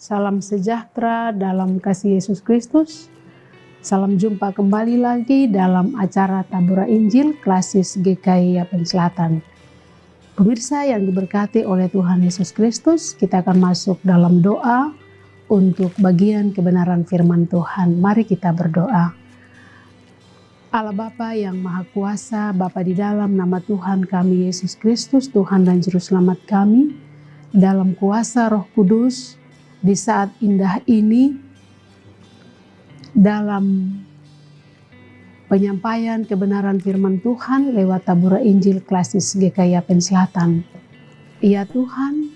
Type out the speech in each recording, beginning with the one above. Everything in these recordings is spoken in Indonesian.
Salam sejahtera dalam kasih Yesus Kristus. Salam jumpa kembali lagi dalam acara Tabura Injil Klasis GKI Yapen Selatan. Pemirsa yang diberkati oleh Tuhan Yesus Kristus, kita akan masuk dalam doa untuk bagian kebenaran firman Tuhan. Mari kita berdoa. Allah Bapa yang Maha Kuasa, Bapa di dalam nama Tuhan kami Yesus Kristus, Tuhan dan Juru Selamat kami, dalam kuasa Roh Kudus, di saat indah ini, dalam penyampaian kebenaran firman Tuhan lewat Tabura Injil Klasis GKI Yapen Selatan. Ya Tuhan,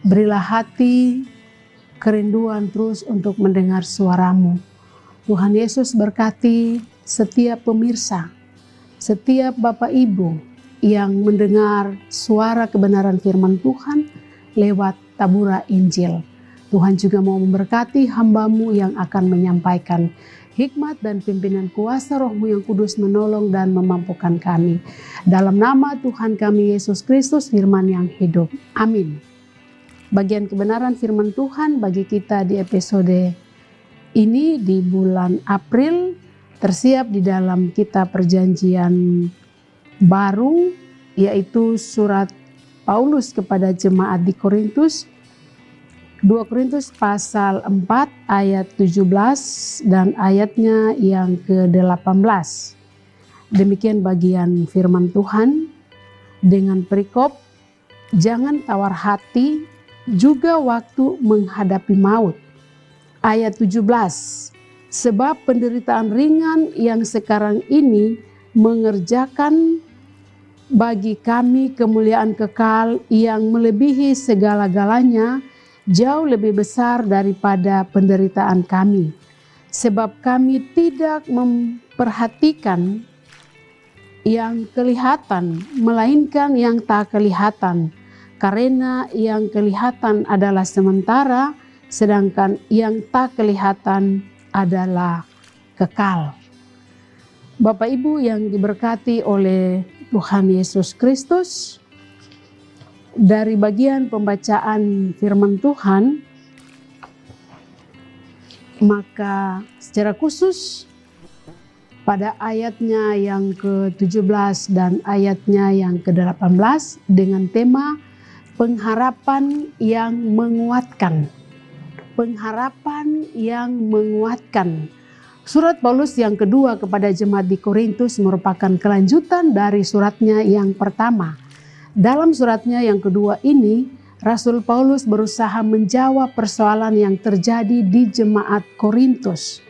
berilah hati kerinduan terus untuk mendengar suara-Mu. Tuhan Yesus berkati setiap pemirsa, setiap Bapak Ibu yang mendengar suara kebenaran firman Tuhan lewat Tabura Injil. Tuhan juga mau memberkati hamba-Mu yang akan menyampaikan hikmat dan pimpinan kuasa Roh-Mu yang kudus menolong dan memampukan kami. Dalam nama Tuhan kami Yesus Kristus, firman yang hidup. Amin. Bagian kebenaran firman Tuhan bagi kita di episode ini di bulan April tersiap di dalam kitab perjanjian baru, yaitu surat Paulus kepada jemaat di Korintus, 2 Korintus pasal 4 ayat 17 dan ayatnya yang ke-18. Demikian bagian firman Tuhan dengan perikop, jangan tawar hati juga waktu menghadapi maut. Ayat 17, sebab penderitaan ringan yang sekarang ini mengerjakan bagi kami kemuliaan kekal yang melebihi segala-galanya, jauh lebih besar daripada penderitaan kami. Sebab kami tidak memperhatikan yang kelihatan, melainkan yang tak kelihatan. Karena yang kelihatan adalah sementara, sedangkan yang tak kelihatan adalah kekal. Bapak Ibu yang diberkati oleh Tuhan Yesus Kristus, dari bagian pembacaan firman Tuhan, maka secara khusus pada ayatnya yang ke-17 dan ayatnya yang ke-18 dengan tema pengharapan yang menguatkan. Pengharapan yang menguatkan. Surat Paulus yang kedua kepada jemaat di Korintus merupakan kelanjutan dari suratnya yang pertama. Dalam suratnya yang kedua ini, Rasul Paulus berusaha menjawab persoalan yang terjadi di jemaat Korintus.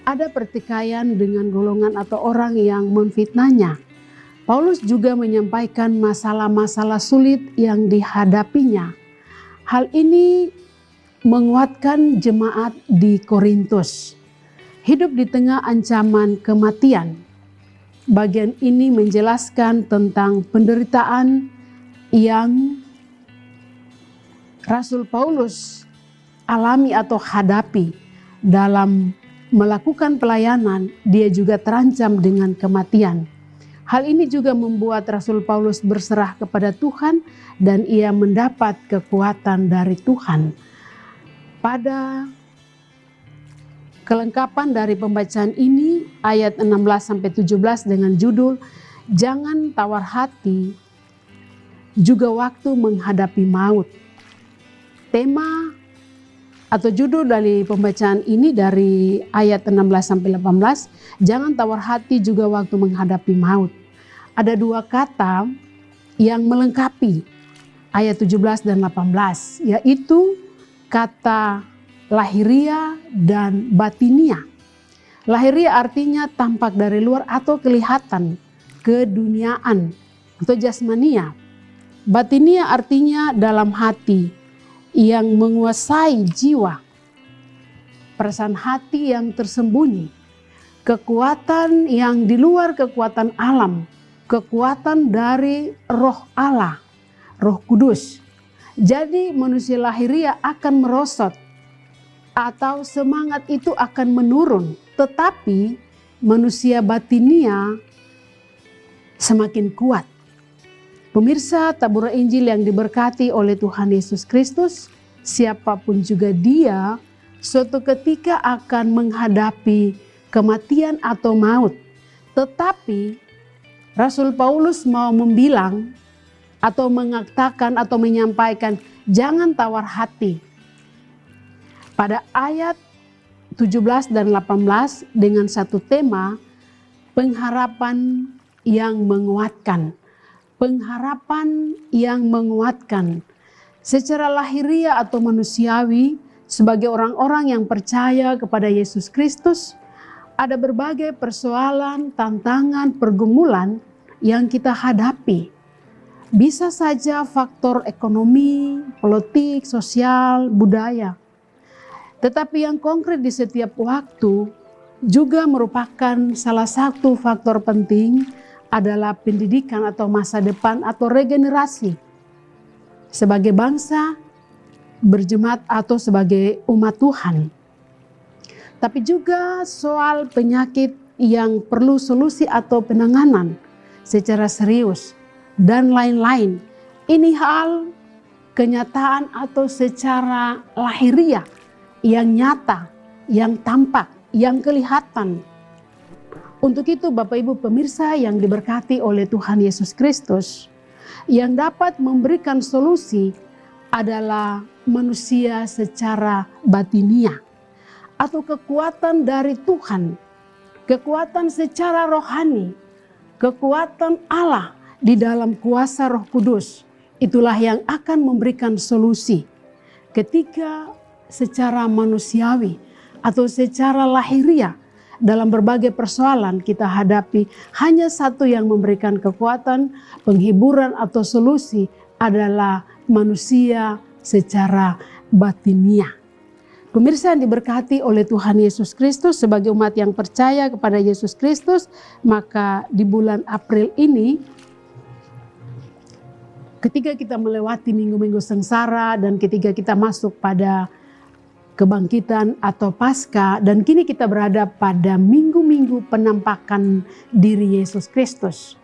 Ada pertikaian dengan golongan atau orang yang memfitnahnya. Paulus juga menyampaikan masalah-masalah sulit yang dihadapinya. Hal ini menguatkan jemaat di Korintus. Hidup di tengah ancaman kematian. Bagian ini menjelaskan tentang penderitaan yang Rasul Paulus alami atau hadapi dalam melakukan pelayanan. Dia juga terancam dengan kematian. Hal ini juga membuat Rasul Paulus berserah kepada Tuhan dan ia mendapat kekuatan dari Tuhan. Pada kelengkapan dari pembacaan ini, ayat 16-17 dengan judul, jangan tawar hati, juga waktu menghadapi maut. Tema atau judul dari pembacaan ini dari ayat 16-18, jangan tawar hati juga waktu menghadapi maut. Ada dua kata yang melengkapi ayat 17 dan 18, yaitu kata lahiria dan batinia. Lahiria artinya tampak dari luar atau kelihatan, keduniaan atau jasmania. Batinia artinya dalam hati yang menguasai jiwa. Perasaan hati yang tersembunyi. Kekuatan yang di luar kekuatan alam. Kekuatan dari Roh Allah, Roh Kudus. Jadi manusia lahiria akan merosot atau semangat itu akan menurun, tetapi manusia batinia semakin kuat. Pemirsa Tabura Injil yang diberkati oleh Tuhan Yesus Kristus, siapapun juga dia, suatu ketika akan menghadapi kematian atau maut. Tetapi Rasul Paulus mau membilang atau mengatakan atau menyampaikan, jangan tawar hati. Pada ayat 17 dan 18 dengan satu tema, pengharapan yang menguatkan. Pengharapan yang menguatkan. Secara lahiriah atau manusiawi, sebagai orang-orang yang percaya kepada Yesus Kristus, ada berbagai persoalan, tantangan, pergumulan yang kita hadapi. Bisa saja faktor ekonomi, politik, sosial, budaya. Tetapi yang konkret di setiap waktu juga merupakan salah satu faktor penting adalah pendidikan atau masa depan atau regenerasi. Sebagai bangsa, berjemaat atau sebagai umat Tuhan. Tapi juga soal penyakit yang perlu solusi atau penanganan secara serius dan lain-lain. Ini hal kenyataan atau secara lahiriah yang nyata, yang tampak, yang kelihatan. Untuk itu Bapak Ibu pemirsa yang diberkati oleh Tuhan Yesus Kristus, yang dapat memberikan solusi adalah manusia secara batiniah atau kekuatan dari Tuhan, kekuatan secara rohani, kekuatan Allah di dalam kuasa Roh Kudus. Itulah yang akan memberikan solusi ketika secara manusiawi atau secara lahiriah dalam berbagai persoalan kita hadapi. Hanya satu yang memberikan kekuatan, penghiburan atau solusi adalah manusia secara batiniah. Pemirsa yang diberkati oleh Tuhan Yesus Kristus, sebagai umat yang percaya kepada Yesus Kristus, maka di bulan April ini, ketika kita melewati minggu-minggu sengsara dan ketika kita masuk pada kebangkitan atau Paskah, dan kini kita berada pada minggu-minggu penampakan diri Yesus Kristus.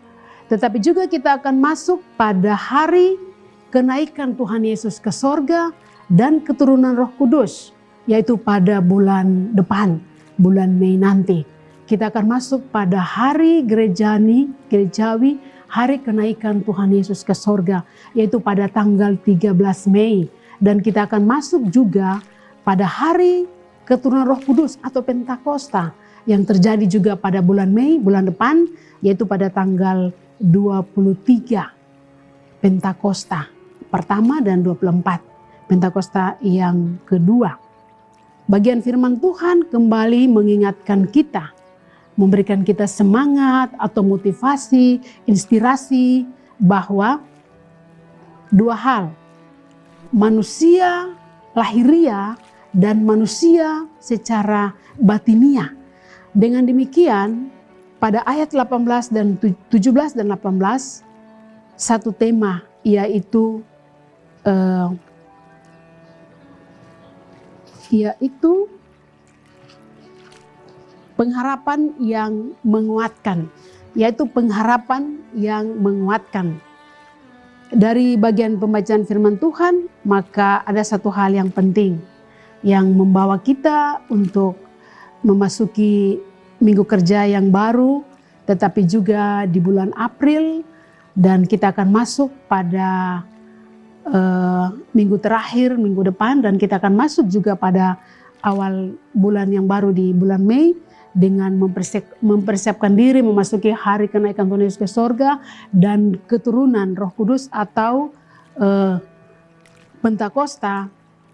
Tetapi juga kita akan masuk pada hari kenaikan Tuhan Yesus ke sorga dan keturunan Roh Kudus, yaitu pada bulan depan, bulan Mei nanti. Kita akan masuk pada hari gerejawi, hari kenaikan Tuhan Yesus ke sorga, yaitu pada tanggal 13 Mei. Dan kita akan masuk juga pada hari keturunan Roh Kudus atau Pentakosta yang terjadi juga pada bulan Mei, bulan depan, yaitu pada tanggal 23 Pentakosta pertama dan 24 Pentakosta yang kedua. Bagian firman Tuhan kembali mengingatkan kita, memberikan kita semangat atau motivasi, inspirasi bahwa dua hal, manusia lahiriah dan manusia secara batiniah. Dengan demikian, pada ayat 18 dan 17 dan 18, satu tema yaitu pengharapan yang menguatkan, yaitu pengharapan yang menguatkan. Dari bagian pembacaan firman Tuhan, maka ada satu hal yang penting yang membawa kita untuk memasuki minggu kerja yang baru, tetapi juga di bulan April, dan kita akan masuk pada minggu terakhir, minggu depan, dan kita akan masuk juga pada awal bulan yang baru di bulan Mei dengan mempersiapkan diri memasuki hari kenaikan Tuhan Yesus ke sorga dan keturunan Roh Kudus atau Pentakosta.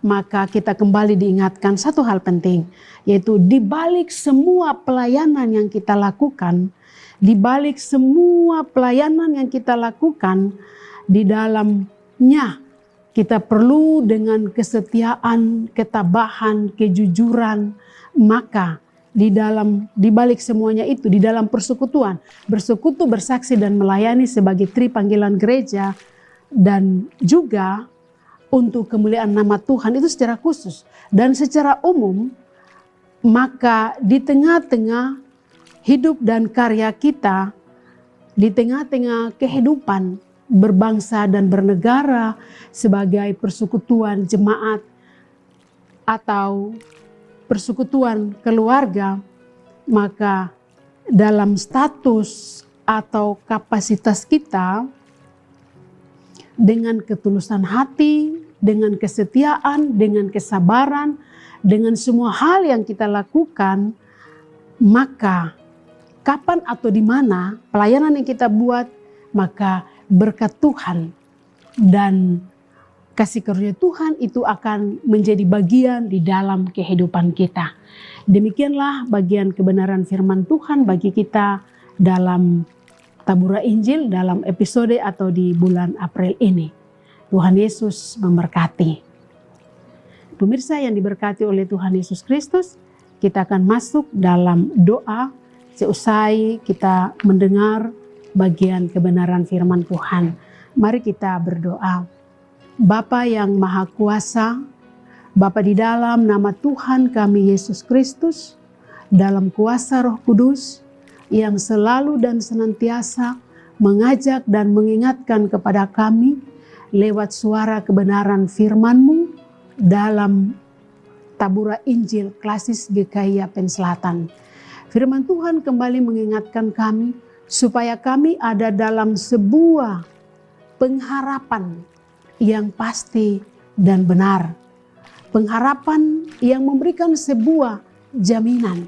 Maka kita kembali diingatkan satu hal penting, yaitu di balik semua pelayanan yang kita lakukan, di balik semua pelayanan yang kita lakukan, di dalamnya kita perlu dengan kesetiaan, ketabahan, kejujuran. Maka di balik semuanya itu, di dalam persekutuan, bersekutu, bersaksi dan melayani sebagai tri panggilan gereja, dan juga untuk kemuliaan nama Tuhan itu secara khusus dan secara umum. Maka di tengah-tengah hidup dan karya kita, di tengah-tengah kehidupan berbangsa dan bernegara sebagai persekutuan jemaat, atau persekutuan keluarga, maka dalam status atau kapasitas kita, dengan ketulusan hati, dengan kesetiaan, dengan kesabaran, dengan semua hal yang kita lakukan, maka kapan atau di mana pelayanan yang kita buat, maka berkat Tuhan dan kasih karunia Tuhan itu akan menjadi bagian di dalam kehidupan kita. Demikianlah bagian kebenaran firman Tuhan bagi kita dalam Tabura Injil dalam episode atau di bulan April ini. Tuhan Yesus memberkati. Pemirsa yang diberkati oleh Tuhan Yesus Kristus, kita akan masuk dalam doa seusai kita mendengar bagian kebenaran firman Tuhan. Mari kita berdoa. Bapa yang Maha Kuasa, Bapa di dalam nama Tuhan kami Yesus Kristus, dalam kuasa Roh Kudus yang selalu dan senantiasa mengajak dan mengingatkan kepada kami lewat suara kebenaran firman-Mu dalam Tabura Injil Klasis GKI Yapen Selatan. Firman Tuhan kembali mengingatkan kami supaya kami ada dalam sebuah pengharapan yang pasti dan benar. Pengharapan yang memberikan sebuah jaminan.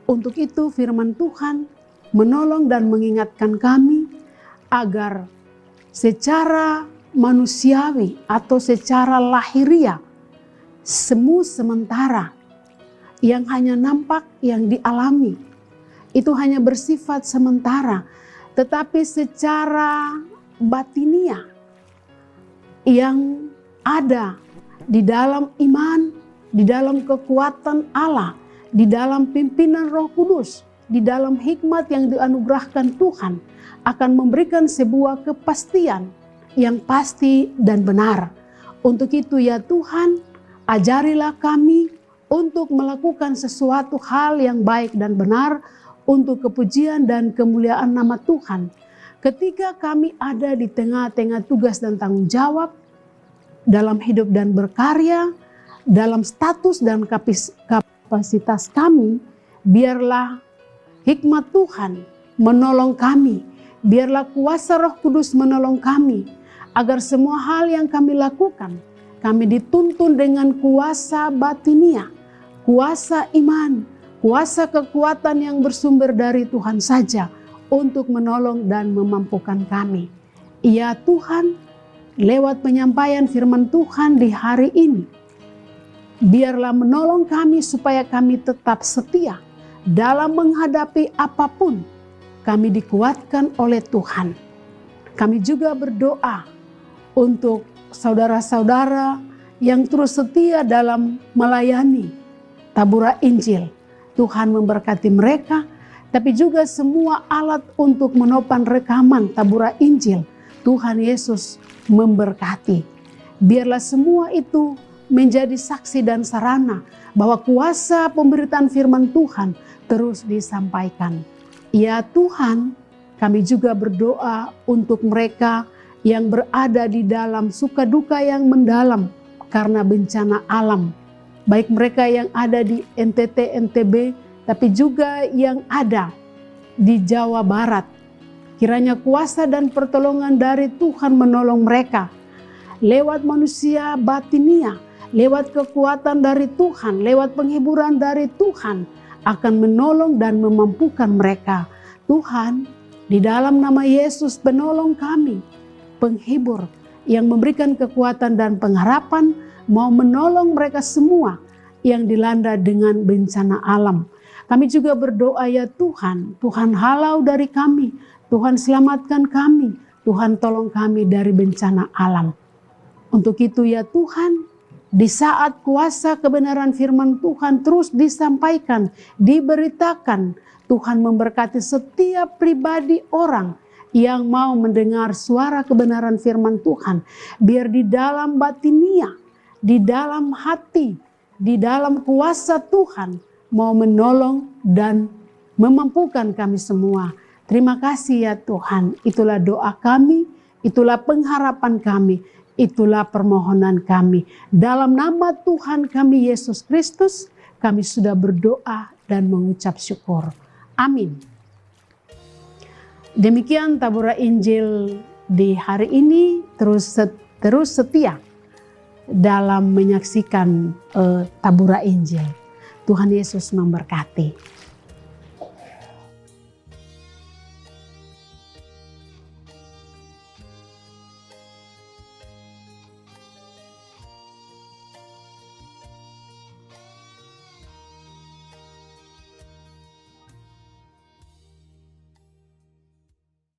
Untuk itu firman Tuhan menolong dan mengingatkan kami agar secara manusiawi atau secara lahiriah, semu sementara yang hanya nampak, yang dialami, itu hanya bersifat sementara. Tetapi secara batiniah yang ada di dalam iman, di dalam kekuatan Allah, di dalam pimpinan Roh Kudus, di dalam hikmat yang dianugerahkan Tuhan, akan memberikan sebuah kepastian yang pasti dan benar. Untuk itu ya Tuhan, ajarilah kami untuk melakukan sesuatu hal yang baik dan benar untuk kepujian dan kemuliaan nama Tuhan. Ketika kami ada di tengah-tengah tugas dan tanggung jawab dalam hidup dan berkarya, dalam status dan kapasitas kami, biarlah hikmat Tuhan menolong kami, biarlah kuasa Roh Kudus menolong kami, agar semua hal yang kami lakukan, kami dituntun dengan kuasa batiniah, kuasa iman, kuasa kekuatan yang bersumber dari Tuhan saja untuk menolong dan memampukan kami. Ya Tuhan, lewat penyampaian firman Tuhan di hari ini, biarlah menolong kami supaya kami tetap setia dalam menghadapi apapun. Kami dikuatkan oleh Tuhan. Kami juga berdoa untuk saudara-saudara yang terus setia dalam melayani Tabura Injil. Tuhan memberkati mereka, tapi juga semua alat untuk menopang rekaman Tabura Injil. Tuhan Yesus memberkati. Biarlah semua itu menjadi saksi dan sarana bahwa kuasa pemberitaan firman Tuhan terus disampaikan. Ya Tuhan, kami juga berdoa untuk mereka yang berada di dalam suka duka yang mendalam karena bencana alam. Baik mereka yang ada di NTT, NTB, tapi juga yang ada di Jawa Barat. Kiranya kuasa dan pertolongan dari Tuhan menolong mereka. Lewat manusia batiniah, lewat kekuatan dari Tuhan, lewat penghiburan dari Tuhan, akan menolong dan memampukan mereka. Tuhan, di dalam nama Yesus penolong kami, penghibur yang memberikan kekuatan dan pengharapan, mau menolong mereka semua yang dilanda dengan bencana alam. Kami juga berdoa ya Tuhan, Tuhan halau dari kami, Tuhan selamatkan kami, Tuhan tolong kami dari bencana alam. Untuk itu ya Tuhan, di saat kuasa kebenaran firman Tuhan terus disampaikan, diberitakan, Tuhan memberkati setiap pribadi orang yang mau mendengar suara kebenaran firman Tuhan. Biar di dalam batiniah, di dalam hati, di dalam kuasa Tuhan mau menolong dan memampukan kami semua. Terima kasih ya Tuhan, itulah doa kami, itulah pengharapan kami. Itulah permohonan kami. Dalam nama Tuhan kami Yesus Kristus, kami sudah berdoa dan mengucap syukur. Amin. Demikian Tabura Injil di hari ini. Terus setia dalam menyaksikan Tabura Injil. Tuhan Yesus memberkati.